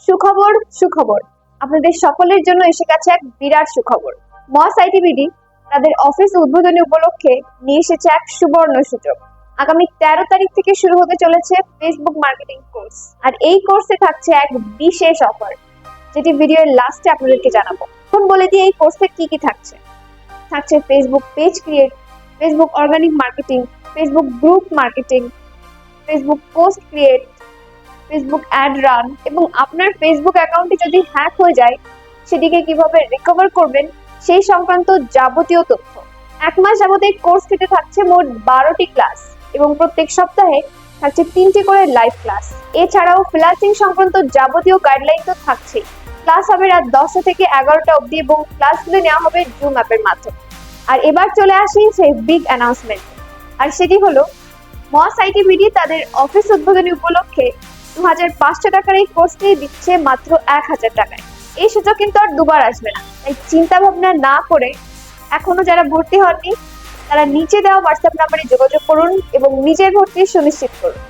সুখবর সুখবর, আপনাদের সকলের জন্য এসে গেছে এক বিরাট সুখবর। মস আইটিবিডি তাদের অফিস উদ্বোধনী উপলক্ষে নিয়ে এসেছে এক সুবর্ণ সুযোগ। আগামী 13 তারিখ থেকে শুরু হতে চলেছে ফেসবুক মার্কেটিং কোর্স। আর এই কোর্সে থাকছে এক বিশেষ অফার, যেটি ভিডিওর লাস্টে আপনাদেরকে জানাবো। এখন বলে দিই এই কোর্সে কি কি থাকছে। থাকছে Facebook page create, Facebook organic marketing, Facebook group marketing, Facebook post create, Facebook ad run এবং আপনার ফেসবুক অ্যাকাউন্টে যদি হ্যাক হয়ে যায় সেটিকে কিভাবে রিকভার করবেন সেই সংক্রান্ত যাবতীয় তথ্য। 1 মাস যাবত এই কোর্সটিতে থাকছে মোট 12টি ক্লাস এবং প্রত্যেক সপ্তাহে থাকছে 3টি করে লাইভ ক্লাস। এছাড়াও ফ্রিল্যান্সিং সংক্রান্ত যাবতীয় গাইডলাইন তো থাকছেই। ক্লাস হবে রাত 10টা থেকে 11টা অবধি এবং ক্লাসগুলো নেওয়া হবে জুম অ্যাপের মাধ্যমে। আর এবার চলে আসি সেই বিগ অ্যানাউন্সমেন্ট, আর সেটি হলো মস আইটিবিডি তাদের অফিস উদ্বোধনী উপলক্ষে 2500 টাকার এই কোর্সটি দিচ্ছে মাত্র 1000 টাকায়। এই সুযোগ কিন্তু আর দুবার আসবে না, তাই চিন্তা ভাবনা না করে এখনো যারা ভর্তি হননি তারা নিচে দেওয়া হোয়াটসঅ্যাপ নাম্বারে যোগাযোগ করুন এবং নিজের ভর্তি সুনিশ্চিত করুন।